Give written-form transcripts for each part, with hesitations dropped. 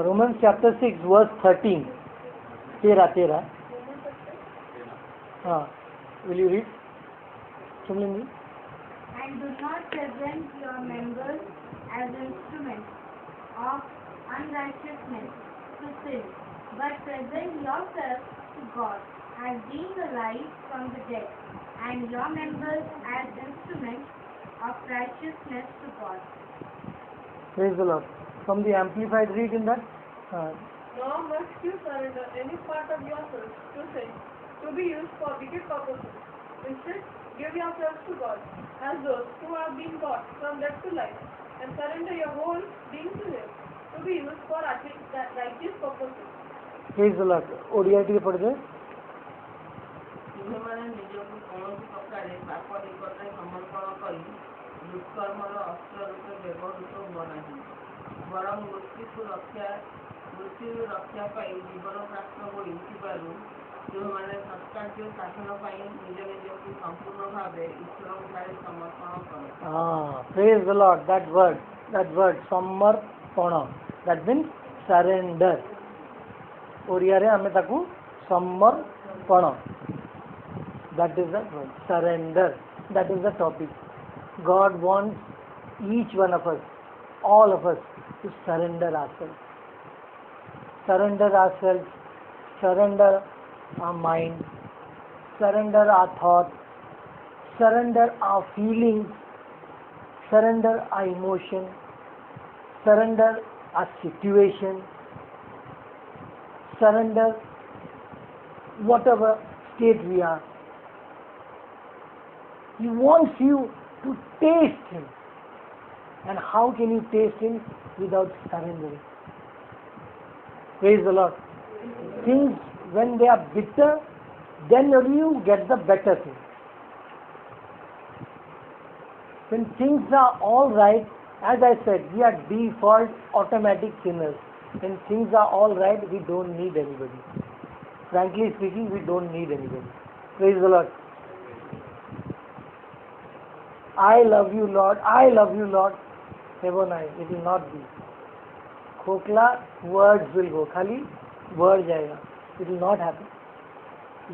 Romans chapter 6 verse 13. 13. Will you read? Chumlingi? And do not present your members as instruments of unrighteousness to sin, but present yourselves to God as being alive from the dead, and your members as instruments of righteousness to God. Praise the Lord. From the Amplified, read in that. Nor must you surrender any part of yourselves to sin, to be used for wicked purposes. Instead, give yourselves to God, as those who have been brought from death to life, and surrender your whole being to Him, to be used for righteous purposes. Praise the Lord. ODI ଟିକେ ପଢିଦେ। ତୁମେମାନେ ନିଜକୁ କୌଣସି ପ୍ରକାରେ ପାପ ନିକଟରେ ସମର୍ପଣ କରି ଦୁଷ୍କର୍ମର ଅସ୍ତ୍ର ରୂପେ ବ୍ୟବହୃତ ହୁଅ ନାହିଁ, ବରଂ ମୃତ୍ୟୁରୁ ରକ୍ଷା ପାଇଁ ଜୀବନ ପ୍ରାପ୍ତ ହୋଇଥିବାରୁ ଯେଉଁମାନେ ସତ୍କାର୍ଯ୍ୟ ସାଧନ ପାଇଁ ନିଜ ନିଜକୁ ସମ୍ପୂର୍ଣ୍ଣ ଭାବେ ଈଶ୍ୱରଙ୍କଠାରେ ସମର୍ପଣ କର। Praise the Lord. That word ସମର୍ପଣ, that means surrender. ଓଡ଼ିଆରେ ଆମେ ତାକୁ ସମର୍ପଣ, that is the word, surrender. That is the topic. God wants each one of us, all of us, to surrender ourselves. Surrender ourselves, surrender our mind, surrender our thoughts, surrender our feelings, surrender our emotion, surrender our situation, surrender whatever state we are. He wants you to taste Him. And how can you taste Him without surrendering? Praise the Lord. Things, when they are bitter, then only you get the better thing. When things are all right, as I said, we are default automatic sinners. When things are all right, we don't need anybody. Frankly speaking, we don't need anybody. Praise the Lord. I love you, Lord. I love you, Lord. Hebonai, it will not be. Khokla, words will go. Khali, word jayega. It will not happen.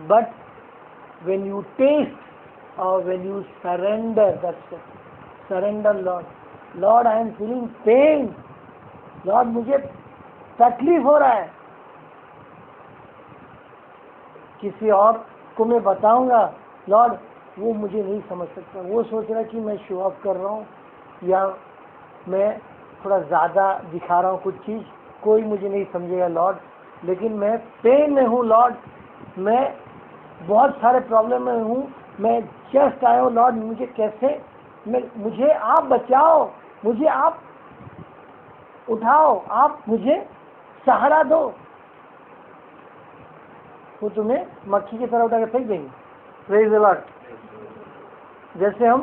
But when you taste or when you surrender, that's it. Surrender, Lord. Lord, I am feeling pain. Lord, मुझे तकलीफ हो रहा है. किसी और को मैं बताऊंगा, लॉर्ड वो मुझे नहीं समझ सकता, वो सोच रहा है कि मैं शो ऑफ कर रहा हूँ या मैं थोड़ा ज़्यादा दिखा रहा हूँ कुछ चीज़, कोई मुझे नहीं समझेगा लॉर्ड, लेकिन मैं पेन में हूँ लॉर्ड, मैं बहुत सारे प्रॉब्लम में हूँ, मैं जस्ट आया हूँ लॉर्ड, मुझे कैसे मुझे आप बचाओ, मुझे आप उठाओ, आप मुझे सहारा दो, वो तुम्हें मक्खी की तरह उठा के फेंक देंगे। Praise the Lord. जैसे हम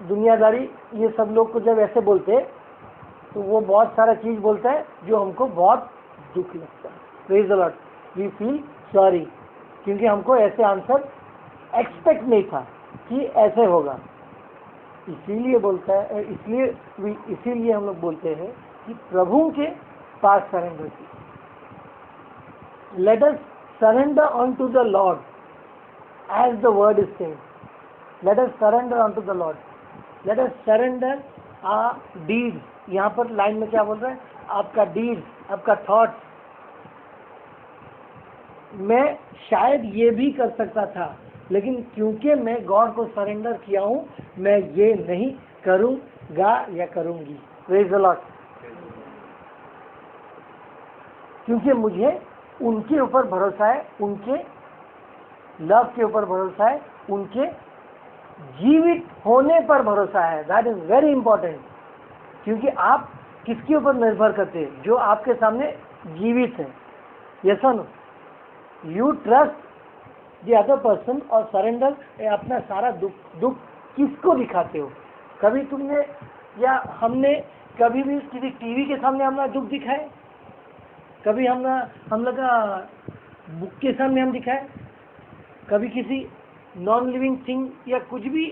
दुनियादारी ये सब लोग को जब ऐसे बोलते तो वो बहुत सारा चीज़ बोलता है जो हमको बहुत दुख लगता है। Praise the Lord. We feel sorry, क्योंकि हमको ऐसे आंसर एक्सपेक्ट नहीं था कि ऐसे होगा, इसीलिए बोलता है, इसीलिए हम लोग बोलते हैं कि प्रभु के पास सरेंडर की। Let us surrender unto the Lord, as the word is saying. Let us surrender unto the Lord. Let us surrender our deeds. यहाँ पर लाइन में क्या बोल रहा है? आपका deeds, आपका thoughts. मैं शायद ये भी कर सकता था, लेकिन क्योंकि मैं गॉड को सरेंडर किया हूँ, मैं ये नहीं करूँगा या करूँगी। Praise the Lord. क्योंकि मुझे उनके ऊपर भरोसा है, उनके लव के ऊपर भरोसा है, उनके जीवित होने पर भरोसा है। That is very important. क्योंकि आप किसके ऊपर निर्भर करते हैं? जो आपके सामने जीवित है। यस और no? You trust the other person और सरेंडर अपना सारा दुख किसको दिखाते हो? कभी तुमने या हमने कभी भी किसी टीवी के सामने अपना दुख दिखाए? कभी हम लोग बुक के सामने हम दिखाए? कभी किसी नॉन लिविंग थिंग या कुछ भी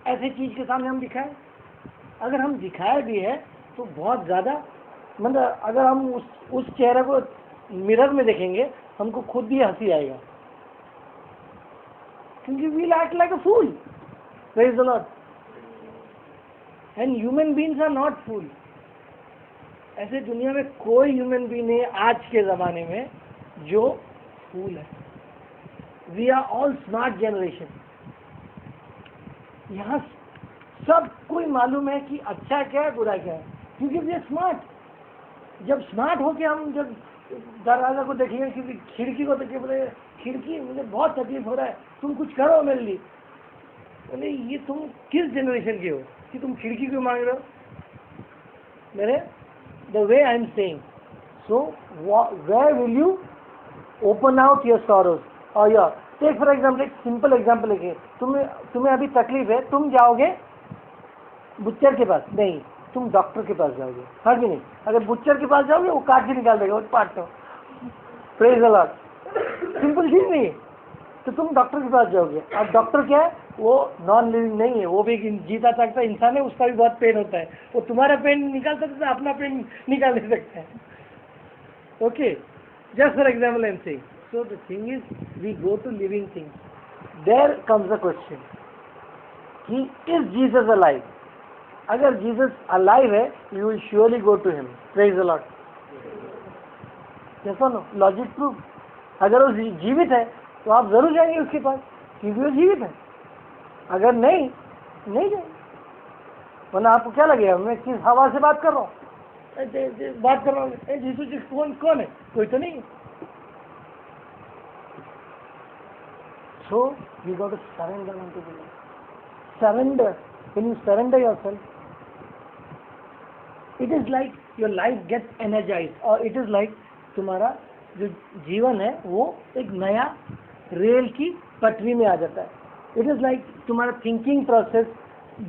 ऐसे चीज़ के सामने हम दिखाए? अगर हम दिखाए भी है तो बहुत ज़्यादा मतलब अगर हम उस चेहरे को मिरर में देखेंगे हमको खुद ही हंसी आएगा, क्योंकि we act like a fool. Praise the Lord. And human beings are not fool. ऐसे दुनिया में कोई ह्यूमन बीइंग नहीं आज के ज़माने में जो फूल है। We are all smart generation. यहाँ सब कोई मालूम है कि अच्छा क्या है बुरा क्या है, क्योंकि वी आर स्मार्ट। जब स्मार्ट होके हम जब दरवाजा को देखेंगे, क्योंकि खिड़की को देखे बोले खिड़की मुझे बहुत तकलीफ हो रहा है, तुम कुछ करो मेरे लिए। बोले ये तुम किस जनरेशन के हो कि तुम खिड़की क्यों मांग रहे हो? मेरे the way I am saying, so where will you open out your sorrows और योर टेक फॉर एग्जाम्पल, एक सिंपल एग्जाम्पल लेके, तुम्हें अभी तकलीफ है, तुम जाओगे बुच्चर के पास नहीं, तुम डॉक्टर के पास जाओगे, हाँ कि नहीं? अगर बुच्चर के पास जाओगे वो काट के निकाल देगा, वो पार्ट तो प्रेज द लॉर्ड, सिंपल चीज नहीं है। तो तुम डॉक्टर के पास जाओगे, अब डॉक्टर क्या है? वो नॉन लिविंग नहीं है, वो भी एक जीता जागता इंसान है, उसका भी बहुत पेन होता है, वो तुम्हारा पेन निकाल सकता है, अपना पेन निकाल नहीं सकता है। Okay, just for example I am saying, so the thing is we go to living things. There comes the question कि इज जीसस अलाइव? अगर जीसस अलाइव है, you will surely go to him. Praise the Lord. Yes और no? Logic proof. अगर वो जीवित है तो आप जरूर जाएंगे उसके पास, क्योंकि वो जीवित है। अगर नहीं जाएंगे, वरना आपको क्या लगेगा मैं किस हवा से बात कर रहा हूँ? बात कर रहा हूँ जीसू जी कौन है? कोई तो नहीं। So we got to surrender unto the Lord. Surrender. When you surrender yourself, it is like your life gets energized, और it is like तुम्हारा जो जीवन है वो एक नया रेल की पटरी में आ जाता है। It is like तुम्हारा थिंकिंग प्रोसेस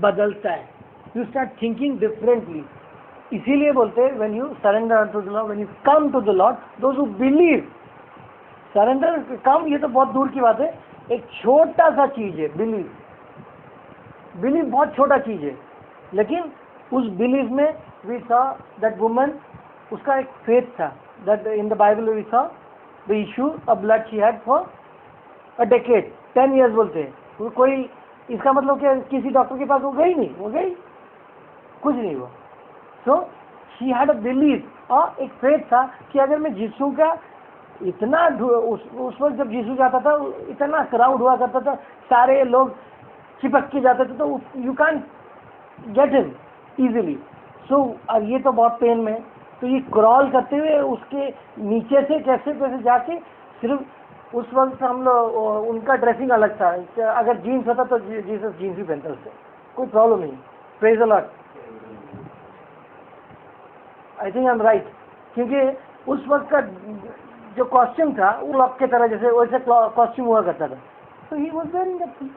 बदलता है। You start thinking differently. इसीलिए बोलते हैं when you surrender unto the Lord, when you come to the Lord, those who believe. Surrender come, ये तो बहुत दूर की बात है, एक छोटा सा चीज है बिलीव। बिलीव बहुत छोटा चीज है, लेकिन उस बिलीव में वी सॉ दैट वुमन, उसका एक फेथ था, that in the Bible we saw the issue of blood she had for a decade, 10 years बोलते हैं। तो कोई, इसका मतलब क्या, किसी डॉक्टर के पास वो गई नहीं, वो गई कुछ नहीं हुआ। So she had a believe, और एक फेथ था कि अगर मैं यीशु का इतना उस वक्त जब यीशु जाता था इतना क्राउड हुआ करता था, सारे लोग चिपक के जाते थे, तो you can get him easily. So अब ये तो बहुत पेन में, तो ये क्रॉल करते हुए उसके नीचे से कैसे जाके, सिर्फ उस वक्त हम लोग, उनका ड्रेसिंग अलग था, अगर जीन्स होता तो जीसस जीन्स भी पहनते उससे, कोई प्रॉब्लम नहीं। Praise the Lord. I think I am right, क्योंकि उस वक्त का जो कॉस्ट्यूम था वो लॉक के तरह जैसे वैसे कॉस्ट्यूम हुआ करता था, तो he was wearing that thing.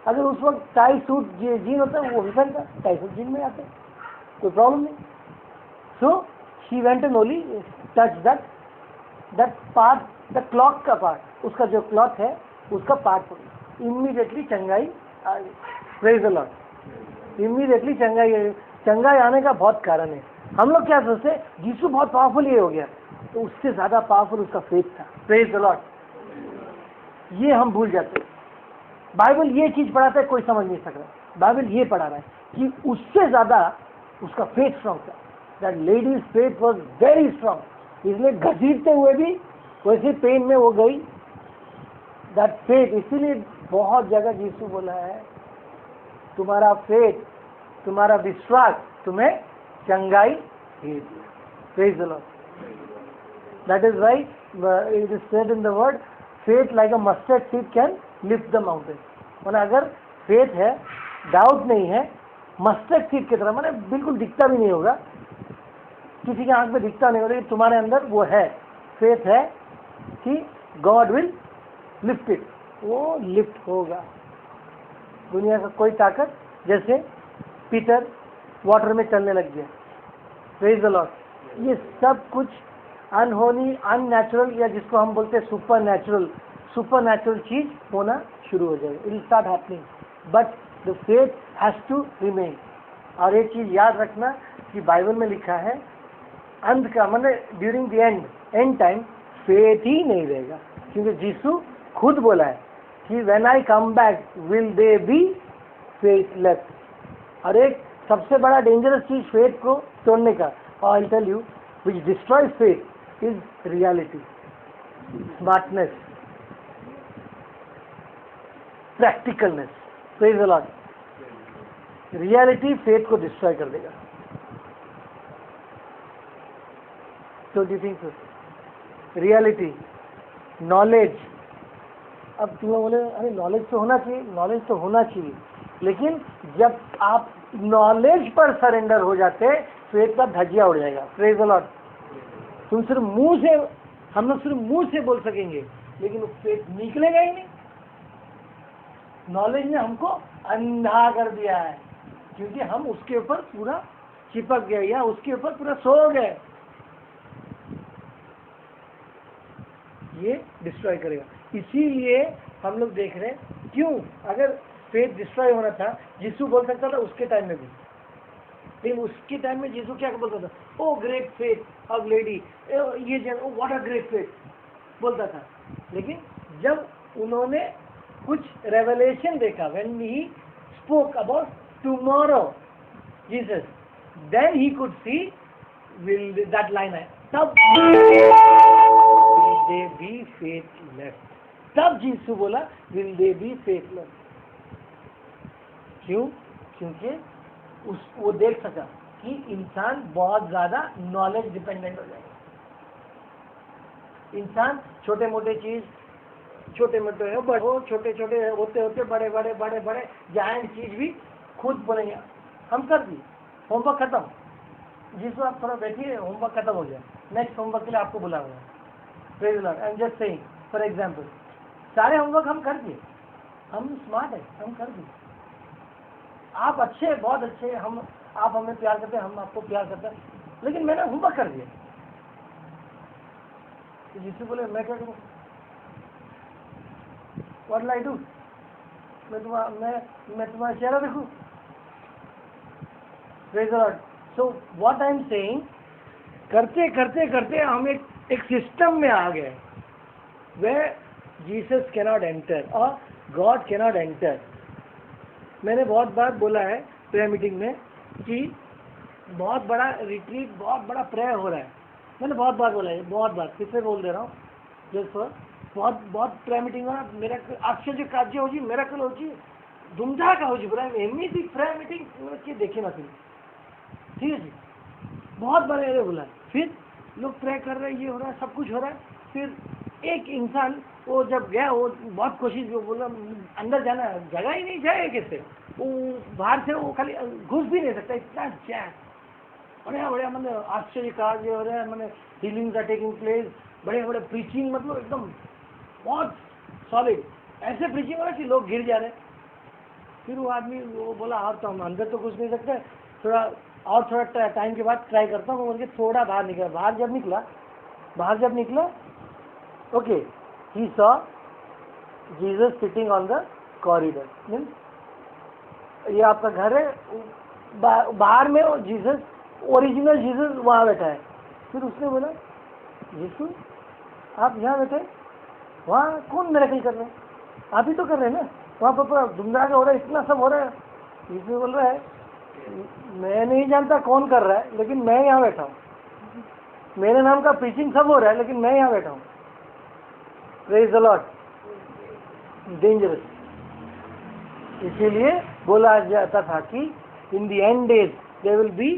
अगर उस वक्त टाई सूट जीन होता है वो भी पहनता, टाई सूट जीन में आते, कोई प्रॉब्लम नहीं। So she went and only touch that part, the cloth का पार्ट, उसका जो क्लॉथ है उसका पार्ट, इमीडिएटली चंगाई। Praise the Lord. इमीडिएटली चंगाई आने का बहुत कारण है। हम लोग क्या सोचते हैं, यीशु बहुत पावरफुल ये हो गया, तो उससे ज्यादा पावरफुल उसका फेथ था। Praise the Lord. ये हम भूल जाते हैं। बाइबल ये चीज पढ़ाता है, कोई समझ नहीं सक रहा। बाइबल ये पढ़ा रहा है कि उससे ज्यादा उसका फेथ स्ट्रॉन्ग था। That ladies faith was very strong, इसलिए घसीटते हुए भी वैसे पेन में वो गई, दैट फेथ। इसीलिए बहुत जगह यीशु बोला है, तुम्हारा फेथ, तुम्हारा विश्वास तुम्हें चंगाई दे। Praise the Lord. That is why it is said in the word, faith like a mustard seed can lift the mountain. माने अगर फेथ है, डाउट नहीं है, मस्टर्ड सीड की तरह, माने बिल्कुल दिखता भी नहीं होगा, किसी के आंख में दिखता नहीं होगा, लेकिन तुम्हारे अंदर वो है, फेथ है कि गॉड विल लिफ्ट इट, वो लिफ्ट होगा। दुनिया का कोई ताकत, जैसे पीटर वाटर में चलने लग गया। Praise the Lord. ये सब कुछ अनहोनी, अननेचुरल, या जिसको हम बोलते हैं सुपर नेचुरल चीज होना शुरू हो जाएगी। It will start happening, but the faith has to remain. और एक चीज याद रखना कि बाइबल में लिखा है, अंत का मतलब during the end time faith ही नहीं रहेगा, क्योंकि यीशु खुद बोला है कि when I come back will they be faithless. और एक सबसे बड़ा डेंजरस चीज फेथ को तोड़ने का, और I tell you which destroy faith is reality, smartness, practicalness. Praise the Lord. Reality faith को डिस्ट्रॉय कर देगा। So do you think so? Reality, knowledge. अब तुम्हें बोले अरे नॉलेज तो होना चाहिए, नॉलेज तो होना चाहिए, लेकिन जब आप नॉलेज पर सरेंडर हो जाते फेथ का धज्जिया उड़ जाएगा। Praise the Lord. तुम सिर्फ मुंह से, हम लोग सिर्फ मुंह से बोल सकेंगे, लेकिन वो फेथ निकलेगा ही नहीं। नॉलेज ने हमको अंधा कर दिया है, क्योंकि हम उसके ऊपर पूरा चिपक गए या उसके ऊपर पूरा सो गए। ये डिस्ट्रॉय करेगा। इसीलिए हम लोग देख रहे हैं क्यों, अगर फेथ डिस्ट्रॉय होना था यीशु बोल सकता था उसके टाइम में भी, लेकिन उसके टाइम में यीशु क्या बोलता था? O great faith of lady, ये व्हाट अ ग्रेट फेथ बोलता था। लेकिन जब उन्होंने कुछ रेवलेशन देखा, when he spoke about tomorrow Jesus, then he could see will that line है, तब दे बी फेथलेस। तब यीशु बोला विल दे बी फेथलेस। क्यों? क्योंकि वो देख सका कि इंसान बहुत ज्यादा नॉलेज डिपेंडेंट हो जाएगा। इंसान छोटे मोटे चीज, छोटे मोटे हो, छोटे छोटे होते होते बड़े बड़े बड़े बड़े जायंट चीज भी खुद बनेंगे। हम कर दी, होमवर्क खत्म, जिसको आप थोड़ा बैठिए, होमवर्क खत्म हो जाए, नेक्स्ट होमवर्क के लिए आपको बुलाऊंगा। Praise the Lord. I am just saying for example, सारे होमवर्क हम कर दिए, हम स्मार्ट है, हम कर दिए। आप अच्छे, बहुत अच्छे, आप हमें प्यार करते हैं, हम आपको प्यार करते हैं, लेकिन मैंने होमवर्क कर दिया। तो जिससे बोले मैं क्या करूँ, व्हाट विल आई डू? मैं तुम्हारा चेहरा देखूं? Praise the Lord. So what I am saying, करते करते करते हम एक सिस्टम में आ गए where Jesus cannot enter or God cannot enter। मैंने बहुत बार बोला है प्रेयर मीटिंग में कि बहुत बड़ा रिट्रीट, बहुत बड़ा प्रेयर हो रहा है। मैंने बहुत बार बोला है, बहुत बार, फिर से बोल दे रहा हूँ, बहुत बहुत प्रेयर मीटिंग हो, मेरा आश्चर्य कार्य हो, मेरा कल हो, धूमधाम का हो, एमती प्रेयर मीटिंग किए देखे ना फिर, ठीक है जी, बहुत बार मैंने बोला है। फिर लोग प्रे कर रहे हैं, ये हो रहा है, सब कुछ हो रहा है। फिर एक इंसान वो जब गया, वो बहुत कोशिश, वो बोला अंदर जाना, जगह ही नहीं, जाए कैसे, वो बाहर से वो खाली घुस भी नहीं सकता, इतना जैम, बढ़िया बढ़िया मतलब आश्चर्य कार्य हो रहा है, मतलब हीलिंग्स आर टेकिंग प्लेस, बड़े बड़े प्रीचिंग, मतलब एकदम बहुत सॉलिड, ऐसे प्रीचिंग हो रहा है कि लोग गिर जा रहे हैं। फिर वो आदमी वो बोला आप तो हम अंदर तो घुस नहीं सकते, थोड़ा टाइम के बाद ट्राई करता हूँ, बोल के थोड़ा बाहर निकला। बाहर जब निकला, okay, he saw Jesus sitting on the corridor. Means ये आपका घर है, बाहर में जीसस, ओरिजिनल जीसस वहाँ बैठा है। फिर उसने बोला यीशु आप यहाँ बैठे, वहाँ कौन मिरेकल कर रहे हैं? आप ही तो कर रहे हैं ना, वहाँ पर धुमधाम हो रहा है, इतना सब हो रहा है। यीशु बोल रहा है मैं नहीं जानता कौन कर रहा है, लेकिन मैं यहाँ बैठा हूँ, मेरे नाम का प्रीचिंग सब हो रहा है, लेकिन मैं यहाँ बैठा हूँ। Praise the Lord. डेंजरस। इसीलिए बोला जाता था कि in the end days there will be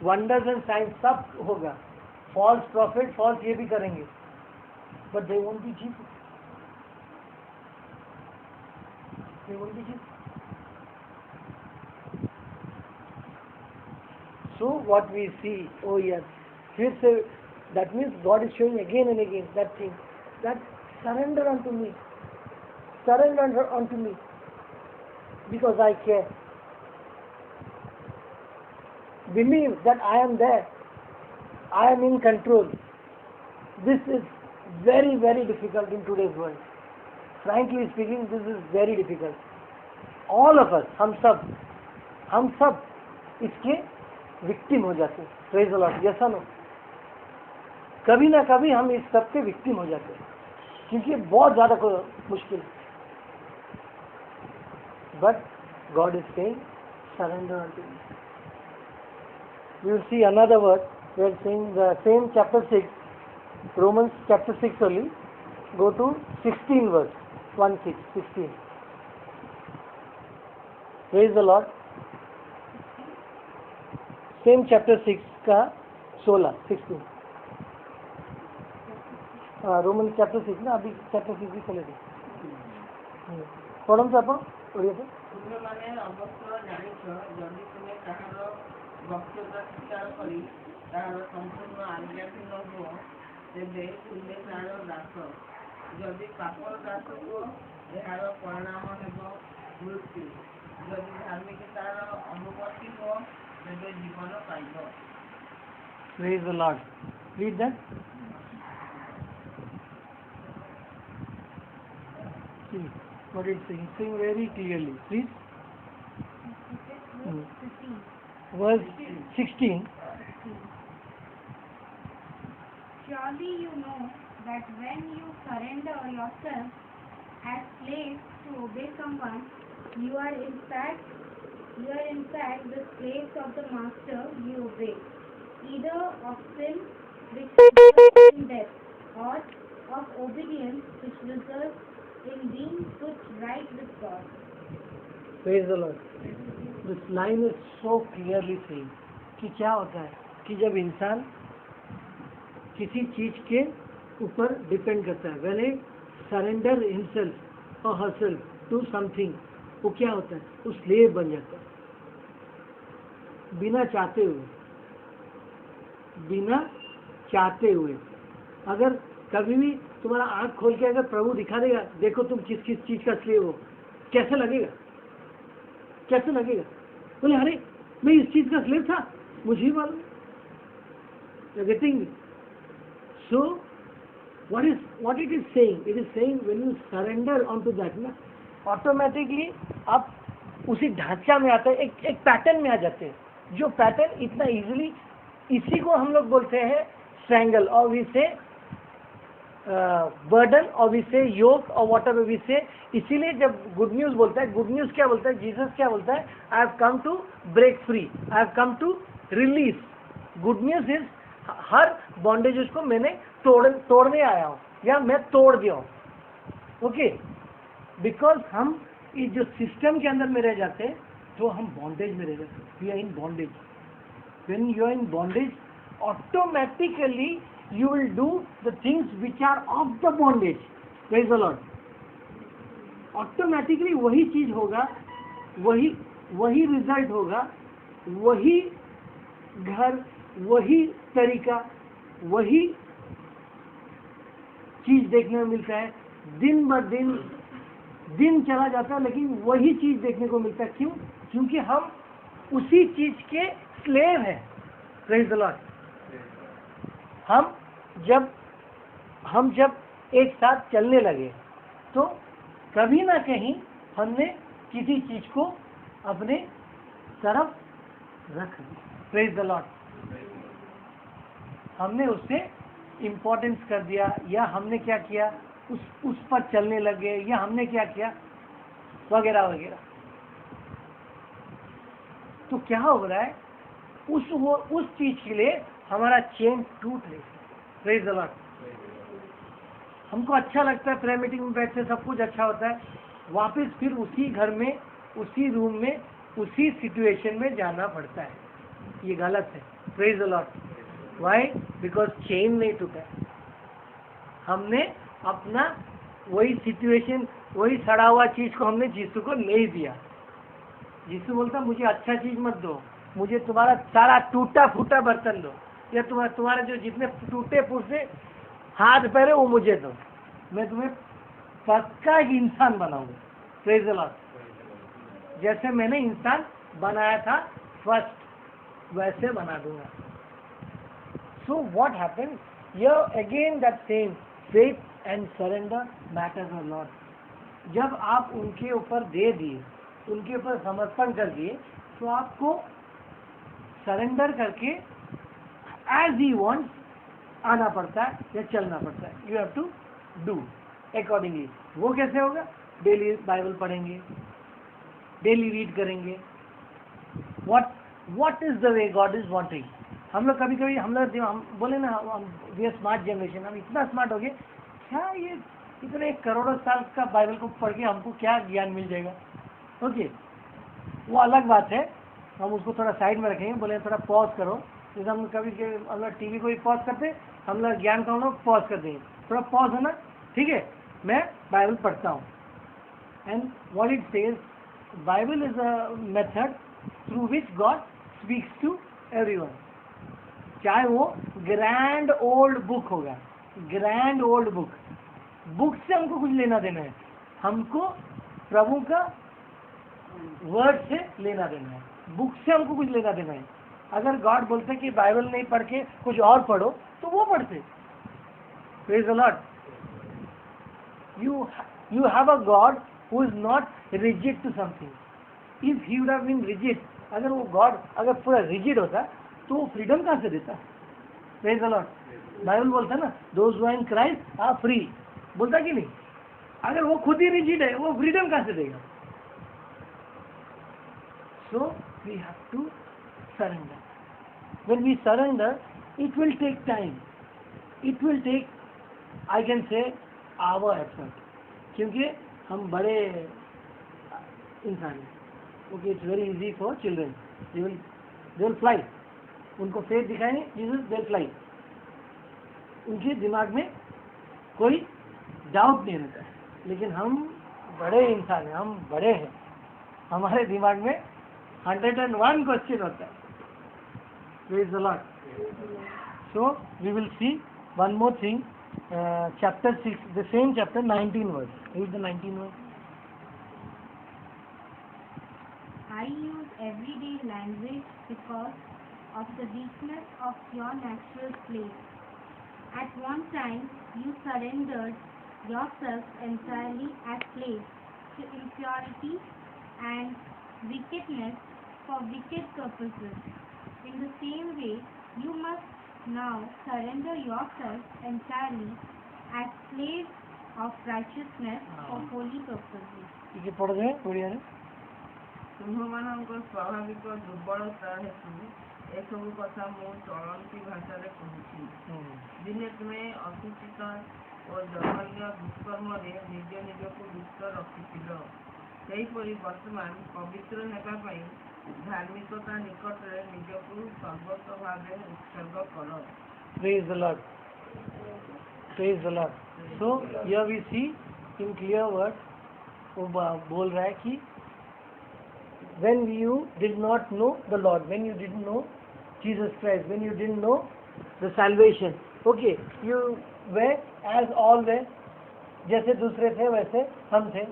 wonders and science, सब होगा, फॉल्स प्रॉफिट, फॉल्स ये भी करेंगे, but they won't be Jesus, they won't be Jesus. So what we see, oh yes, फिर से that means God is showing again and again that thing, that surrender unto me, because I care. Believe that I am there, I am in control. This is very, very difficult in today's world. Frankly speaking, this is very difficult. All of us, हम सब इसके victim हो जाते हैं। Praise the Lord. Yes और no? कभी ना कभी हम इस सब के विक्टिम हो जाते हैं, क्योंकि ये बहुत ज़्यादा मुश्किल है। But God is saying surrender unto me. We will see another word. We are saying the same chapter 6, Romans chapter 6 only. Go to 16 verse 16. Praise the Lord. Same chapter 6 का 16. Romans chapter 6 ना, अभी chapter 6 भी चले थे। पढ़ो तो आप पढ़िए तो। ତୁମେମାନେ ଅବଶ୍ୟ ଜାଣିଛ, ଯଦି ତୁମେ କାହାର ବକ୍ତୃତା ସ୍ୱୀକାର କରି ତାହାର ସମ୍ପୂର୍ଣ୍ଣ ଆଜ୍ଞାଧୀନ ହୁଅ, ତେବେ ତୁମେ ତାହାର ଦାସ। ଯଦି ପାପର ଦାସ ହୁଅ, ଏହାର ପରିଣାମ ହେବ ମୃତ୍ୟୁ। ଯଦି ଧାର୍ମିକତାର ଅନୁପସ୍ଥି ହୁଅ, ତେବେ ଜୀବନ ପାଇବ। Praise the Lord. Read that. See what it's saying. Saying very clearly, please. Verse 16. Surely you know that when you surrender yourself as slaves to obey someone, you are in fact the slaves of the master you obey, either of sin which results in death, or of obedience which results in being put right with God. Praise the Lord. This line is so clearly saying कि क्या होता है कि जब इंसान किसी चीज के ऊपर डिपेंड करता है, when he surrender himself or herself to something, वो क्या होता है, वो slave बन जाता है, बिना चाहते हुए। अगर कभी भी तुम्हारा आंख खोल के अगर प्रभु दिखा देगा, देखो तुम किस किस चीज का स्लेव हो, कैसे लगेगा? बोले अरे मैं इस चीज का स्लेव था, मुझे ही मालूम। Getting? So what it is saying? It is saying when you surrender onto that, ना ऑटोमेटिकली आप उसी ढांचा में आते हैं, एक पैटर्न में आ जाते हैं, जो पैटर्न इतना इजीली, इसी को हम लोग बोलते हैं स्ट्रैंगल, और वी से बर्डन, और वी से योक, और वॉट एवर वी से। इसीलिए जब गुड न्यूज बोलता है, गुड न्यूज क्या बोलता है, जीसस क्या बोलता है, I have come to break free, I have come to release. Good news is हर बॉन्डेजेस को मैंने तोड़ने आया हूँ, या मैं तोड़ दिया हूँ। ओके, बिकॉज हम इस जो सिस्टम के अंदर में रह जाते हैं, तो हम बॉन्डेज में रह जाते हैं। We are in bondage. When you are in bondage, automatically you will do the things which are of the bondage. Praise the Lord. Automatically वही चीज होगा, वही रिजल्ट होगा, वही घर, वही तरीका, वही चीज देखने में मिलता है। दिन ब दिन चला जाता है, लेकिन वही चीज देखने को मिलता है। क्यों? क्योंकि हम उसी चीज के स्लेव हैं। Praise the Lord. हम जब एक साथ चलने लगे, तो कभी ना कहीं हमने किसी चीज को अपने तरफ रख दिया। Praise the Lord. हमने उससे इम्पोर्टेंस कर दिया, या हमने क्या किया, उस पर चलने लगे, या हमने क्या किया, वगैरह वगैरह। तो क्या हो रहा है, उस चीज के लिए हमारा चेन टूट रही है। Praise the Lord. हमको अच्छा लगता है, प्रेयर मीटिंग में बैठते सब कुछ अच्छा होता है, वापस फिर उसी घर में, उसी रूम में, उसी सिचुएशन में जाना पड़ता है। ये गलत है। Praise the Lord. Why? Because chain नहीं टूटा। हमने अपना वही सिचुएशन, वही सड़ा हुआ चीज को हमने यीशु को नहीं दिया। यीशु बोलता मुझे अच्छा चीज मत दो, मुझे तुम्हारा सारा टूटा फूटा बर्तन दो, या तुम्हारे जो जितने टूटे फूटे हाथ पैर है वो मुझे दो, मैं तुम्हें पक्का एक इंसान बनाऊंगा। Praise the Lord. जैसे मैंने इंसान बनाया था फर्स्ट, वैसे बना दूंगा। सो what happens here again, that same faith and surrender matters a lot. जब आप उनके ऊपर दे दिए, उनके ऊपर समर्पण कर दिए, तो आपको सरेंडर करके एज ही वांट्स आना पड़ता है या चलना पड़ता है। You have to do accordingly. वो कैसे होगा? डेली बाइबल पढ़ेंगे, डेली रीड करेंगे। What is the way God is wanting. हम लोग कभी कभी हम बोले ना, वी आर स्मार्ट जनरेशन, हम इतना स्मार्ट हो गए, क्या ये इतने करोड़ों साल का बाइबल को पढ़ के हमको क्या ज्ञान मिल जाएगा? ओके, वो अलग बात है, हम उसको थोड़ा साइड में रखेंगे। बोले थोड़ा पॉज करो, जैसे हम कभी हम लोग टीवी को भी पॉज करते, हम लोग ज्ञान का हम लोग पॉज कर देंगे, थोड़ा पॉज होना, ठीक है, मैं बाइबल पढ़ता हूँ। And what it says, Bible is a method through which God speaks to everyone. चाहे वो ग्रैंड ओल्ड बुक होगा, ग्रैंड ओल्ड बुक से हमको कुछ लेना देना है, हमको प्रभु का वर्ड से लेना देना है, बुक से हमको कुछ लेना देना है। अगर गॉड बोलते कि बाइबल नहीं पढ़ के कुछ और पढ़ो, तो वो पढ़ते। Praise the Lord. You have a God who is not rigid to something. If he would have been rigid, अगर वो गॉड अगर पूरा रिजिड होता तो वो फ्रीडम कहाँ से देता? Praise the Lord. बाइबल बोलता है ना, those who are in Christ are free, बोलता कि नहीं? अगर वो खुद ही रिजिड है, वो फ्रीडम कहाँ से देगा? So we have to surrender. When we surrender, it will take time. It will take, I can say, our effort. क्योंकि हम बड़े इंसान हैं। Okay, it's very easy for children. They will fly. उनको फेथ दिखाएंगे, Jesus, they will fly. उनके दिमाग में कोई डाउट नहीं रहता है। लेकिन हम बड़े इंसान हैं, हम बड़े हैं, हमारे दिमाग में 101 क्वेश्चन होता है। Praise the Lord. So we will see one more thing. Chapter 6, the same chapter, 19 verse. Read the 19 verse. I use everyday language because of the weakness of your natural slave. At one time, you surrendered yourself entirely as slaves to impurity and wickedness for wicked purposes. In the same way, you must now surrender yourself entirely as slaves of righteousness for holy purposes. ये पढ़ रहे हैं बढ़िया है। ତୁମ୍ଭମାନଙ୍କ ସ୍ୱାଭାବିକ ଦୁର୍ବଳତା ହେତୁ ଏସବୁ କଥା ମୁଁ ଚଳନ୍ତି ଭାଷାରେ କହୁଛି। ଦିନେ ତୁମେ ଅସୁଚିତ ଓ ଜଘନ୍ୟ ଦୁଷ୍କର୍ମରେ ନିଜ ନିଜକୁ ଦୁଷ୍ଟ ରଖିଥିଲ, ସେହିପରି ବର୍ତ୍ତମାନ ପବିତ୍ର ହେବା ପାଇଁ ଧାର୍ମିକତା ନିକଟରେ ନିଜକୁ ସର୍ବସ୍ୱ ଭାବେ ଉତ୍ସର୍ଗ କର। Praise the Lord. Praise the Lord. So here we see in clear words, वो बोल रहा है कि when you did not know the Lord, when you didn't know Jesus Christ, when you didn't know the salvation, okay, you were as all were, जैसे दूसरे थे वैसे हम थे।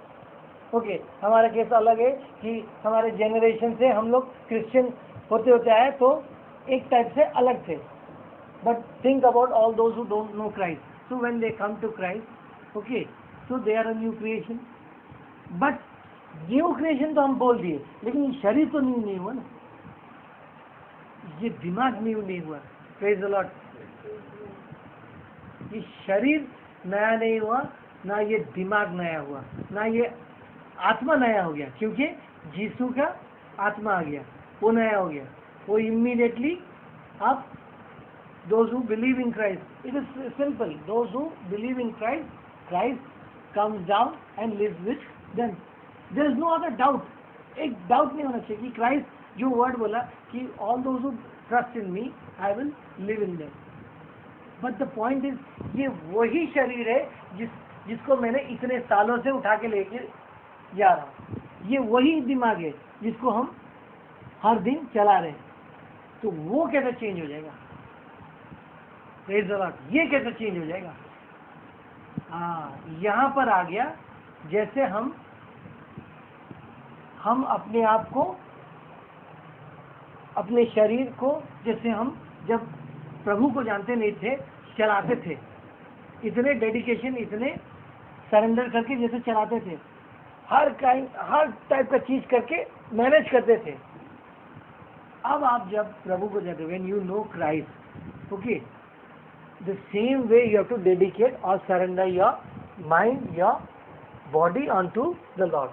ओके, हमारा केस अलग है कि हमारे जेनरेशन से हम लोग क्रिश्चियन होते होते आए तो एक टाइप से अलग थे। But think about all those who don't know Christ, so when they come to Christ, okay, so they are a new creation. But new creation तो हम बोल दिए, लेकिन शरीर तो न्यू नहीं हुआ ना, ये दिमाग न्यू नहीं हुआ। Praise the Lord. ये शरीर नया नहीं हुआ, ना ये दिमाग नया हुआ, ना ये आत्मा नया हो गया, क्योंकि यीशु का आत्मा आ गया, वो नया हो गया। वो इमीडिएटली आप those who believe in Christ, it is simple, those who believe in Christ, Christ comes down and lives with them. There is no other doubt. एक डाउट नहीं होना चाहिए कि क्राइस्ट जो वर्ड बोला कि all those who trust in me, I will live in them. But the point is, ये वही शरीर है जिसको मैंने इतने सालों से उठा के लेके जा रहा हूँ, ये वही दिमाग है जिसको हम हर दिन चला रहे हैं। तो वो कैसे चेंज हो जाएगा? Praise the Lord. ये कैसे चेंज हो जाएगा? यहाँ पर आ गया, जैसे हम अपने आप को, अपने शरीर को, जैसे हम जब प्रभु को जानते नहीं थे चलाते थे, इतने डेडिकेशन, इतने सरेंडर करके जैसे चलाते थे, हर टाइप का चीज करके मैनेज करते थे। अब आप जब प्रभु को जानते, when you know Christ, okay, the same way you have to dedicate or surrender your mind, your body unto the Lord.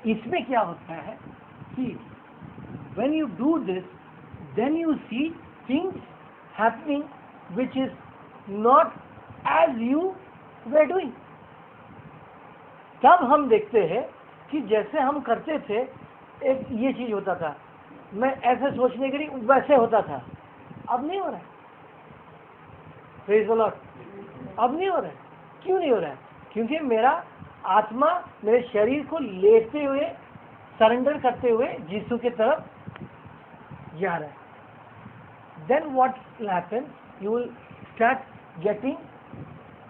इसमें क्या होता है कि when you do this, then you see things happening which is not as you were doing. तब हम देखते हैं कि जैसे हम करते थे, एक ये चीज होता था, मैं ऐसे सोचने के लिए वैसे होता था, अब नहीं हो रहा है. Praise the Lord. अब नहीं हो रहा है. क्यों नहीं हो रहा है? क्योंकि मेरा आत्मा मेरे शरीर को लेते हुए, सरेंडर करते हुए यीशु की तरफ जा रहा है. Then what will happen? You will start getting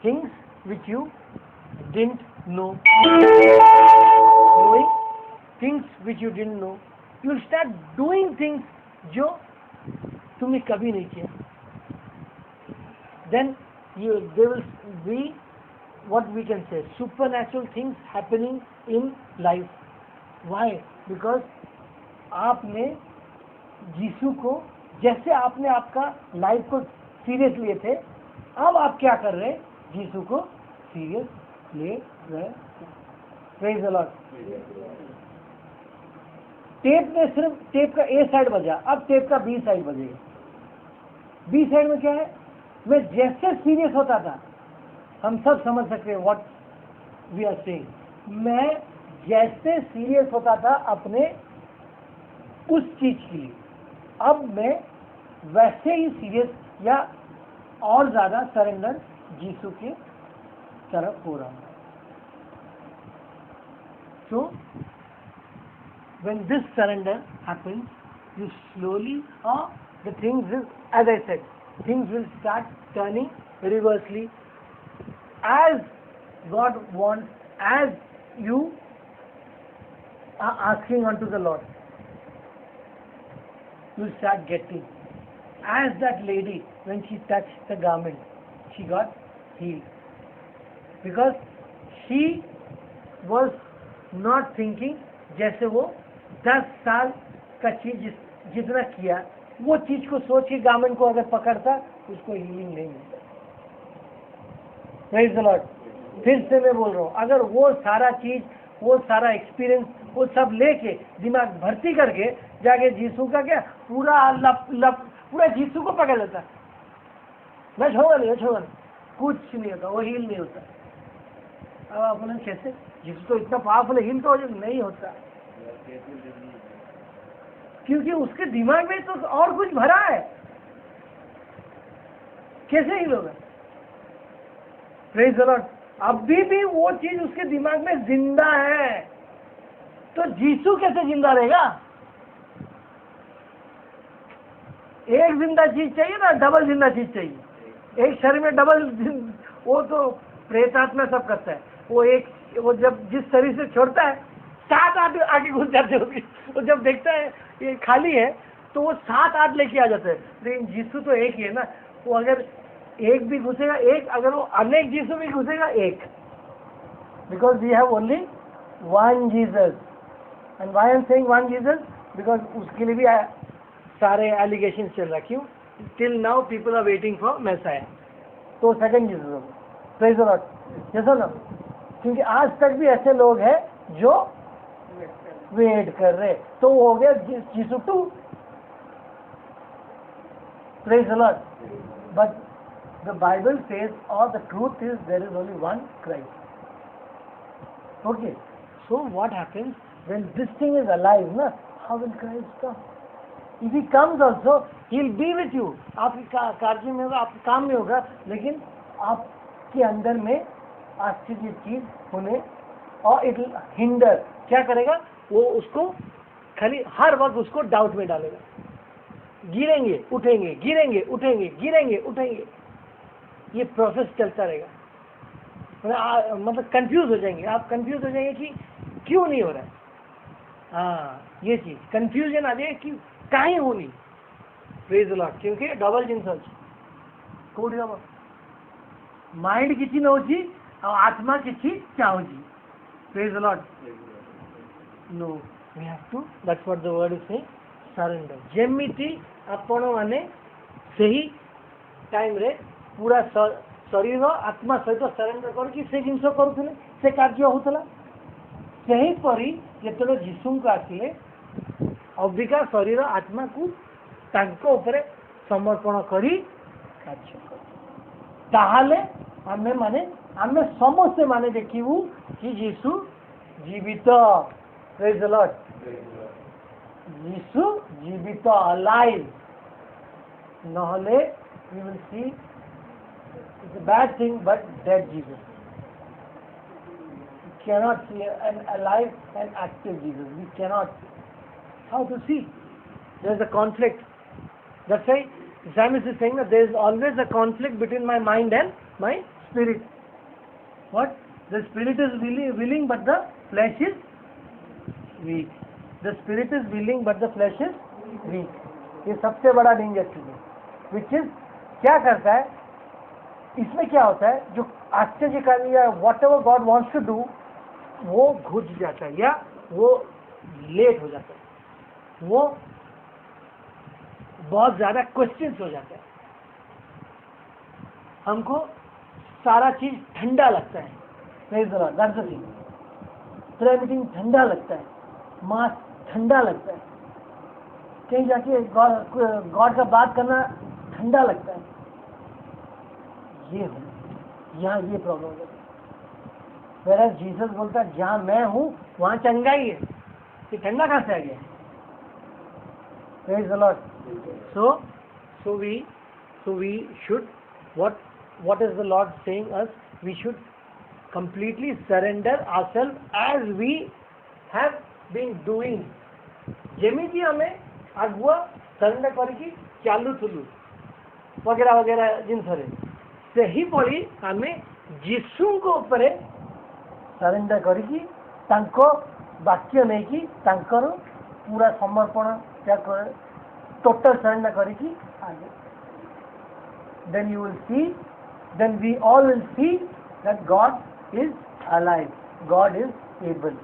things which you didn't know. Knowing things which you didn't know. You will start doing things जो तुमने कभी नहीं किया. Then there will be what we can say supernatural things happening in life. Why? Because आपने यीशु को, जैसे आपने आपका लाइफ को सीरियस लिए थे, अब आप क्या कर रहे हैं? यीशु को सीरियस ले रहे. Praise the Lord. टेप में सिर्फ टेप का ए साइड बजा, अब टेप का बी साइड बजेगा. बी साइड में क्या है? मैं जैसे सीरियस होता था, हम सब समझ सकते हैं व्हाट वी आर सेइंग. मैं जैसे सीरियस होता था अपने उस चीज के लिए, अब मैं वैसे ही सीरियस या और ज्यादा सरेंडर यीशु के तरफ हो रहा हूं. So when this surrender happens, you slowly, the things will, as I said, things will start turning reversely as God wants, as you are asking unto the Lord. You start getting, as that lady, when she touched the garment, she got healed, because she was not thinking जैसे वो 10 साल का चीज जितना किया, वो चीज को सोच के गार्मेंट को अगर पकड़ता, उसको हीलिंग नहीं मिलता. Praise the Lord. फिर से मैं बोल रहा हूँ, अगर वो सारा चीज, वो सारा एक्सपीरियंस, वो सब लेके दिमाग भर्ती करके जाके यीशु का क्या पूरा पूरा यीशु को पकड़ लेता, मैं छोड़ा नहीं, कुछ नहीं होता, वो हील नहीं होता. अब आप बोले कैसे? यीशु तो इतना पावरफुल है, हील तो नहीं होता, क्योंकि उसके दिमाग में तो और कुछ भरा है. कैसे हील होगा? Praise the Lord. अभी भी वो चीज उसके दिमाग में जिंदा है, तो यीशु कैसे जिंदा रहेगा? एक जिंदा चीज चाहिए ना, डबल जिंदा चीज चाहिए. एक शरीर में डबल, वो तो प्रेतात्मा सब करता है. वो जब जिस शरीर से छोड़ता है, 7 आगे घुस जाते होगी. वो जब देखता है ये खाली है, तो वो 7 आठ लेके आ जाते हैं. लेकिन यीशु तो एक ही है ना. वो अगर एक भी घुसेगा एक, अगर वो अनेक यीशु भी घुसेगा एक. Because we have only one Jesus. And why I am saying one Jesus? Because उसके लिए भी सारे एलिगेशन चल रहा. क्यों? Till now people are waiting for Messiah, तो सेकंड जीसस होगा. Praise the Lord. जैसा ना, क्योंकि आज तक भी ऐसे लोग हैं जो वेट कर रहे, तो वो हो गया Yeshu 2. Praise the Lord. But the Bible says, और the truth is there is only one Christ. Okay, so what happens when this thing is alive ना? How will Christ come? If he comes also, he will be with you. आपके कार्य में होगा, आपके काम में होगा, लेकिन आपके अंदर में आश्चर्य चीज होने, और इट विल हिंडर. क्या करेगा? वो उसको खाली हर वक्त उसको डाउट में डालेगा. गिरेंगे उठेंगे, गिरेंगे उठेंगे, गिरेंगे उठेंगे, ये प्रोसेस चलता रहेगा. मतलब कंफ्यूज हो जाएंगे आप. कंफ्यूज हो जाएंगे कि क्यों नहीं हो रहा है. हाँ, ये चीज कंफ्यूजन आ जाएगी कि कहीं होनी. Praise the Lord. क्योंकि डबल जिन सोच कोड माइंड किसी न होची और आत्मा किसी क्या होची. Praise the Lord. No, we have to, that's what the word is saying, surrender. जेमिति आपण माने सही टाइम रे पूरा शरीर आत्मा सहित सरेंडर करके से जिन करुले से कार्य होता सेहीपरि जो जीशु को आसिले अबिका शरीर आत्मा को तांको उपरे समर्पण करी कार्य ताहाले आमे माने आमे समस्ते माने देखिबू कि जीशु जीवित प्रेज द लॉर्ड जीशु जीवित अलाइव नहले we will see it's a bad thing but dead Jesus. You cannot see an alive and active Jesus. We cannot. How to see? There is a conflict. That's why the psalmist is saying that there is always a conflict between my mind and my spirit. What? The spirit is willing but the flesh is weak. The spirit is willing but the flesh is weak. ये सबसे बड़ा danger चीज है. Which is क्या करता है इसमें क्या होता है जो आश्चर्यकारी या whatever God wants to do वो घुस जाता है या वो लेट हो जाता है, वो बहुत ज्यादा क्वेश्चंस हो जाता है. हमको सारा चीज ठंडा लगता है. प्रेयर मीटिंग ठंडा लगता है, मास ठंडा लगता है, कहीं जाके गॉड का बात करना ठंडा लगता है. ये हो यहाँ ये प्रॉब्लम हो जाती है. वेराज जीसस बोलता है जहाँ मैं हूँ वहाँ चंगाई है. ये ठंडा कहाँ से आ गया? Praise the Lord. So we should what is the Lord saying us? We should completely surrender ourselves as we have been doing. जेमिति हमें आगुआ सरेंडर करके चालू थुलू वगैरह वगैरह जिनसरे सही पड़ी हमें जीसु को ऊपर सरेंडर करके तांको वाक्य नहीं कि तांकर पूरा समर्पण क्या कर टोटल सरेंडर करके आगे. Then you will see, then we all will see that God is alive. God is able.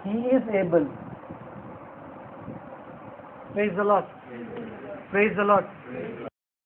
He is able. Praise the Lord. Praise the Lord.